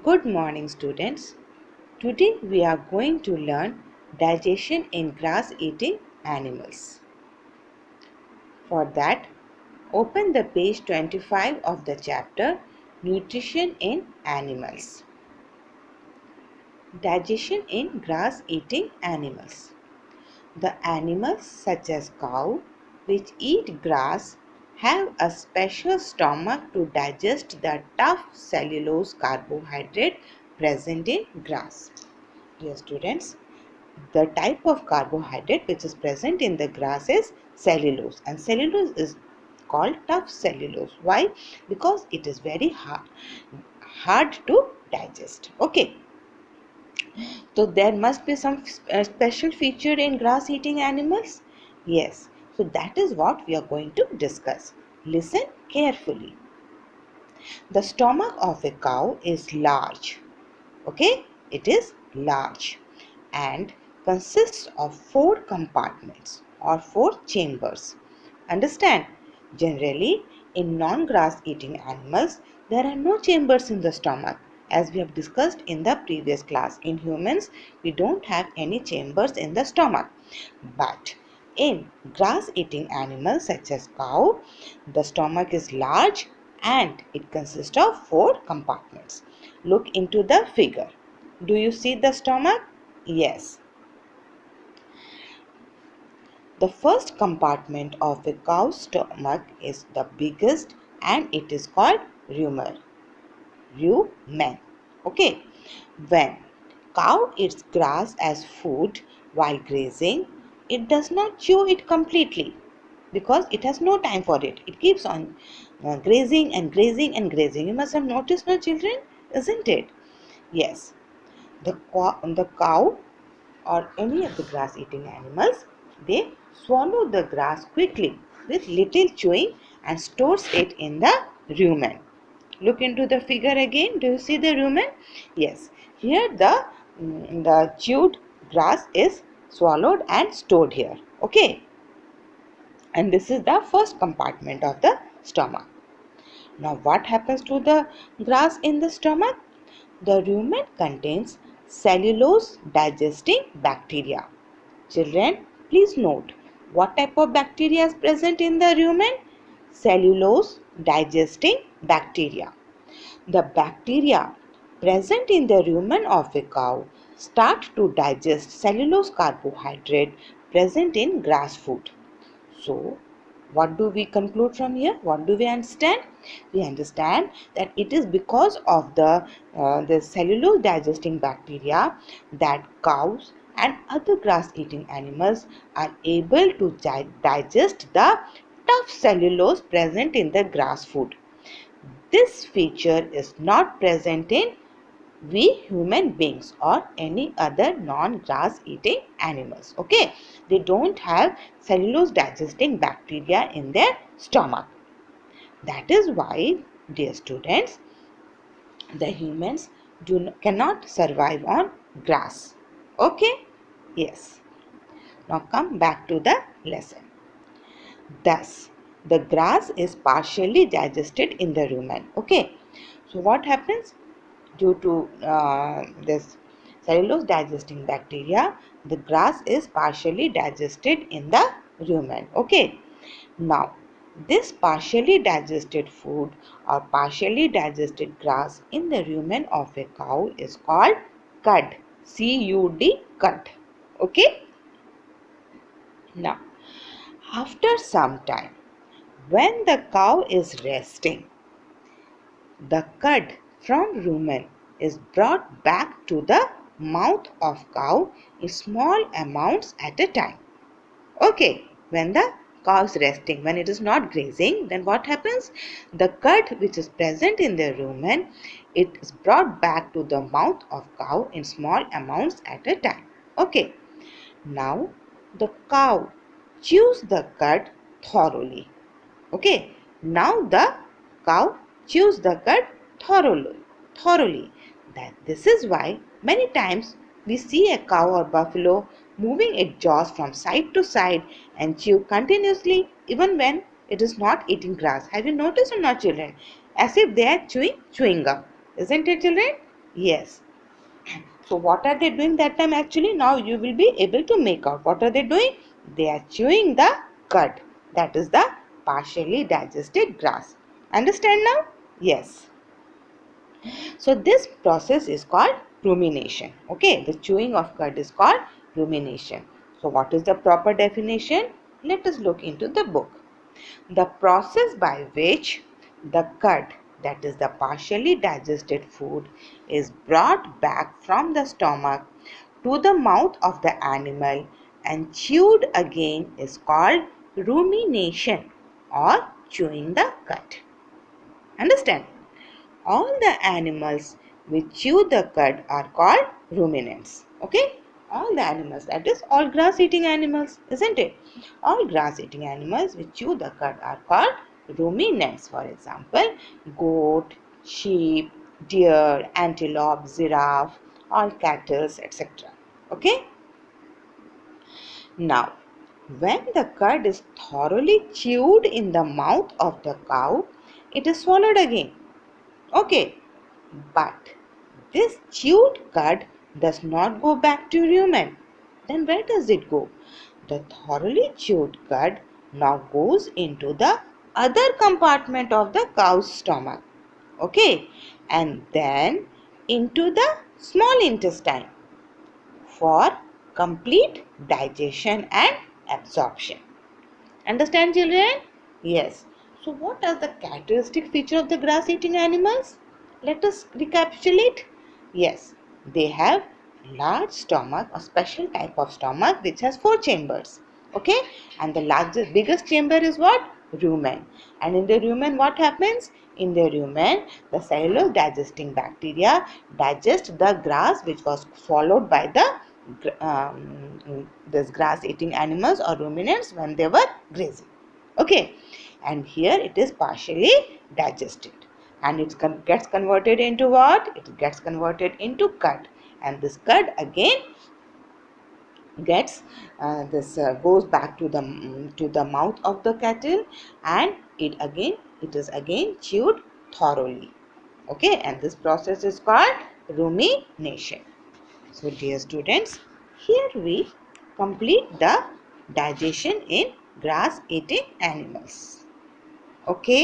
Good morning, students. Today we are going to learn digestion in grass-eating animals. For that, open the page 25 of the chapter Nutrition in Animals. Digestion in grass-eating animals. The animals such as cow, which eat grass, have a special stomach to digest the tough cellulose carbohydrate present in grass. Dear students, the type of carbohydrate which is present in the grass is cellulose, and cellulose is called tough cellulose. Why? Because it is very hard to digest. Okay. So there must be some special feature in grass eating animals. Yes. So that is what we are going to discuss. Listen carefully. The stomach of a cow is large. Okay. It is large and consists of 4 compartments or 4 chambers. Understand? Generally, in non-grass eating animals, there are no chambers in the stomach. As we have discussed in the previous class, in humans, we don't have any chambers in the stomach. But in grass eating animals such as cow, the stomach is large and it consists of 4 compartments. Look into the figure. Do you see the stomach? Yes. The first compartment of a cow's stomach is the biggest and it is called rumen. Rumen. Okay. When cow eats grass as food while grazing, it does not chew it completely because it has no time for it. It keeps on grazing and grazing and grazing. You must have noticed, no children, isn't it? Yes. The cow or any of the grass eating animals, they swallow the grass quickly with little chewing and stores it in the rumen. Look into the figure again. Do you see the rumen? Yes. Here the chewed grass is swallowed and stored here. Okay. And this is the first compartment of the stomach. Now what happens to the grass in the stomach? The rumen contains cellulose digesting bacteria. Children, please note what type of bacteria is present in the rumen? Cellulose digesting bacteria. The bacteria present in the rumen of a cow start to digest cellulose carbohydrate present in grass food. So, what do we conclude from here? What do we understand? We understand that it is because of the cellulose digesting bacteria that cows and other grass eating animals are able to digest the tough cellulose present in the grass food. This feature is not present in we human beings or any other non-grass eating animals. Okay, they don't have cellulose digesting bacteria in their stomach. That is why, dear students, the humans cannot survive on grass. Okay, yes. Now come back to the lesson. Thus, the grass is partially digested in the rumen. Okay, so what happens? Due to this cellulose digesting bacteria, the grass is partially digested in the rumen. Okay. Now, this partially digested food or partially digested grass in the rumen of a cow is called cud. C-U-D, cud. Okay. Now, after some time, when the cow is resting, the cud from rumen is brought back to the mouth of cow in small amounts at a time. Okay, when the cow is resting, when it is not grazing, then what happens? The cud which is present in the rumen, it is brought back to the mouth of cow in small amounts at a time. Okay, now the cow chews the cud thoroughly. Okay, now the cow chews the cud thoroughly. This is why many times we see a cow or buffalo moving its jaws from side to side and chew continuously even when it is not eating grass. Have you noticed or not, children? As if they are chewing gum. Isn't it, children? Yes. So what are they doing that time actually? Now you will be able to make out. What are they doing? They are chewing the cud. That is the partially digested grass. Understand now? Yes. So this process is called rumination. Okay, the chewing of cud is called rumination. So what is the proper definition? Let us look into the book. The process by which the cud, that is the partially digested food, is brought back from the stomach to the mouth of the animal and chewed again is called rumination or chewing the cud. Understand? All the animals which chew the cud are called ruminants. Okay? All the animals, that is all grass eating animals, isn't it? All grass eating animals which chew the cud are called ruminants. For example, goat, sheep, deer, antelope, giraffe, all cattle, etc. Okay? Now, when the cud is thoroughly chewed in the mouth of the cow, it is swallowed again. Okay, but this chewed cud does not go back to rumen. Then where does it go? The thoroughly chewed cud now goes into the other compartment of the cow's stomach. Okay, and then into the small intestine for complete digestion and absorption. Understand, children? Yes. So what are the characteristic feature of the grass eating animals? Let us recapitulate. Yes, they have large stomach, a special type of stomach which has 4 chambers. Okay, and the largest biggest chamber is what? Rumen. And in the rumen what happens? In the rumen, the cellulose digesting bacteria digest the grass which was swallowed by this grass eating animals or ruminants when they were grazing. Okay, and here it is partially digested and it gets converted into what? It gets converted into cud, and this cud again gets this goes back to the mouth of the cattle, and it is again chewed thoroughly. Okay, and this process is called rumination. So dear students, here we complete the digestion in grass eating animals. Okay.